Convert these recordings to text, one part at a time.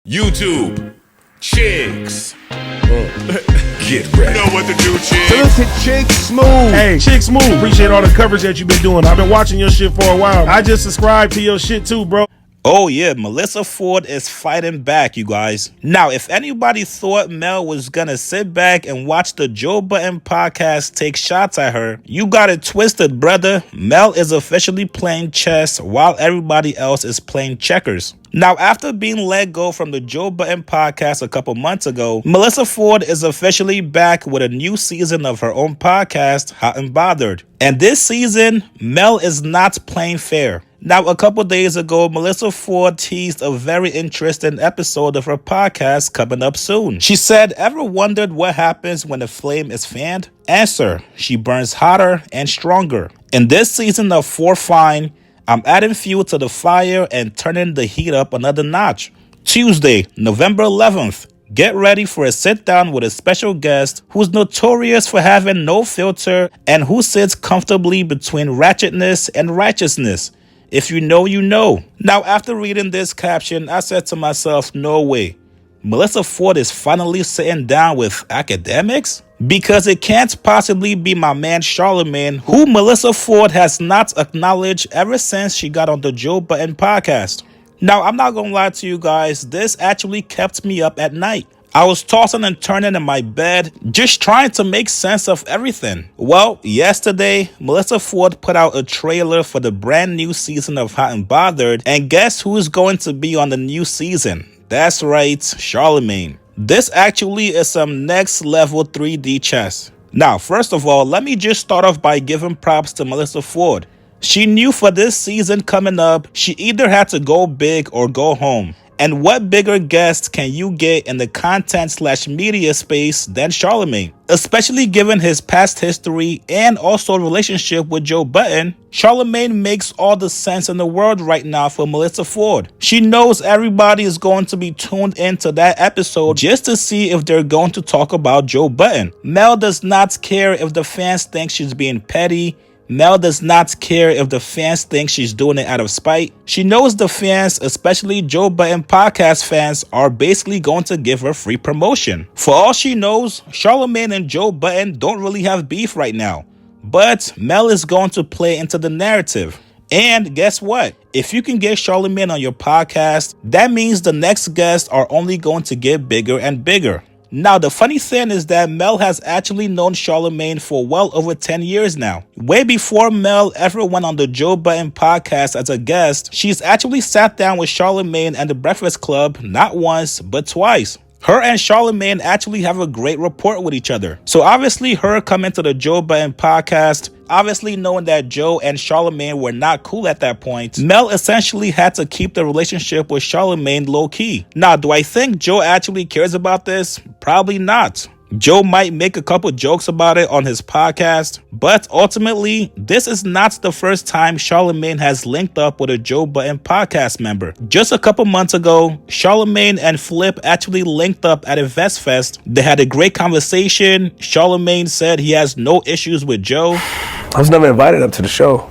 YouTube, chicks. Get ready. You know what to do, chicks. Look at Chick Smooth. Hey, Chick Smooth. Appreciate all the coverage that you've been doing. I've been watching your shit for a while. I just subscribed to your shit too, bro. Oh yeah, Melyssa Ford is fighting back, you guys. Now, if anybody thought Mel was gonna sit back and watch the Joe Budden podcast take shots at her, you got it twisted, brother. Mel is officially playing chess while everybody else is playing checkers. Now, after being let go from the Joe Budden podcast a couple months ago, Melyssa Ford is officially back with a new season of her own podcast, Hot and Bothered. And this season, Mel is not playing fair. Now, a couple days ago, Melyssa Ford teased a very interesting episode of her podcast coming up soon. She said, "Ever wondered what happens when a flame is fanned? Answer, she burns hotter and stronger. In this season of For Fine, I'm adding fuel to the fire and turning the heat up another notch." Tuesday, November 11th. Get ready for a sit-down with a special guest who's notorious for having no filter and who sits comfortably between ratchetness and righteousness. If you know, you know. Now, after reading this caption, I said to myself, no way. Melyssa Ford is finally sitting down with academics? Because it can't possibly be my man Charlamagne, who Melyssa Ford has not acknowledged ever since she got on the Joe Budden podcast. Now, I'm not gonna lie to you guys, this actually kept me up at night. I was tossing and turning in my bed, just trying to make sense of everything. Well, yesterday, Melyssa Ford put out a trailer for the brand new season of Hot and Bothered, and guess who's going to be on the new season? That's right, Charlamagne. This actually is some next level 3D chess. Now, first of all, let me just start off by giving props to Melyssa Ford. She knew for this season coming up, she either had to go big or go home. And what bigger guest can you get in the content/media space than Charlamagne? Especially given his past history and also relationship with Joe Budden, Charlamagne makes all the sense in the world right now for Melyssa Ford. She knows everybody is going to be tuned into that episode just to see if they're going to talk about Joe Budden. Mel does not care if the fans think she's being petty. Mel does not care if the fans think she's doing it out of spite. She knows the fans, especially Joe Budden podcast fans, are basically going to give her free promotion. For all she knows, Charlamagne and Joe Budden don't really have beef right now. But Mel is going to play into the narrative. And guess what? If you can get Charlamagne on your podcast, that means the next guests are only going to get bigger and bigger. Now, the funny thing is that Mel has actually known Charlamagne for well over 10 years now. Way before Mel ever went on the Joe Budden podcast as a guest, she's actually sat down with Charlamagne and the Breakfast Club not once, but twice. Her and Charlamagne actually have a great rapport with each other. So obviously her coming to the Joe Budden podcast, obviously knowing that Joe and Charlamagne were not cool at that point, Mel essentially had to keep the relationship with Charlamagne low-key. Now, do I think Joe actually cares about this? Probably not. Joe might make a couple jokes about it on his podcast, but ultimately, this is not the first time Charlamagne has linked up with a Joe Budden podcast member. Just a couple months ago, Charlamagne and Flip actually linked up at a Vest Fest. They had a great conversation. Charlamagne said he has no issues with Joe. I was never invited up to the show.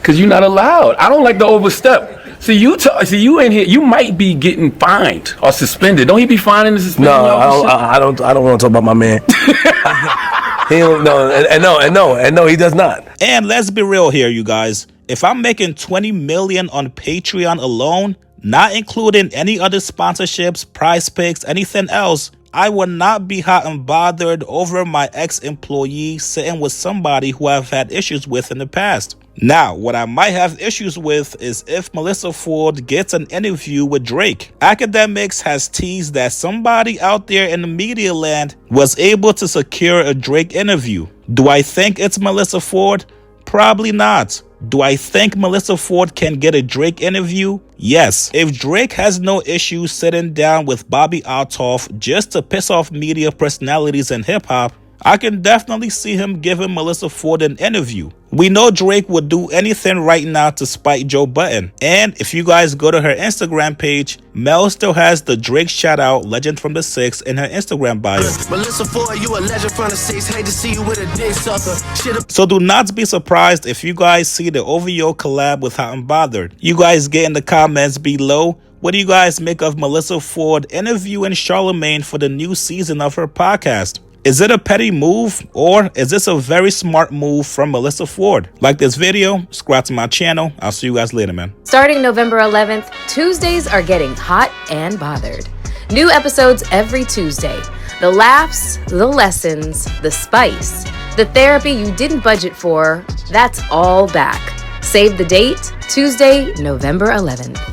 Cause you're not allowed. I don't like to overstep. See you in here. You might be getting fined or suspended. Don't he be finding and suspending? No, I don't want to talk about my man. He don't. No, he does not. And let's be real here, you guys. If I'm making $20 million on Patreon alone, not including any other sponsorships, prize picks, anything else, I would not be hot and bothered over my ex-employee sitting with somebody who I've had issues with in the past. Now, what I might have issues with is if Melyssa Ford gets an interview with Drake. Academics has teased that somebody out there in the media land was able to secure a Drake interview. Do I think it's Melyssa Ford? Probably not. Do I think Melyssa Ford can get a Drake interview? Yes. If Drake has no issue sitting down with Bobby Altoff just to piss off media personalities in hip-hop, I can definitely see him giving Melyssa Ford an interview. We know Drake would do anything right now to spite Joe Budden. And if you guys go to her Instagram page, Mel still has the Drake shout-out Legend from the Six in her Instagram bio. Melyssa Ford, you a legend from the Six. Hate to see you with a dick sucker. So do not be surprised if you guys see the OVO collab with Hot and Bothered. You guys get in the comments below, What do you guys make of Melyssa Ford interviewing Charlamagne for the new season of her podcast? Is it a petty move, or is this a very smart move from Melyssa Ford? Like this video, subscribe to my channel. I'll see you guys later, man. Starting November 11th, Tuesdays are getting hot and bothered. New episodes every Tuesday. The laughs, the lessons, the spice, the therapy you didn't budget for, that's all back. Save the date, Tuesday, November 11th.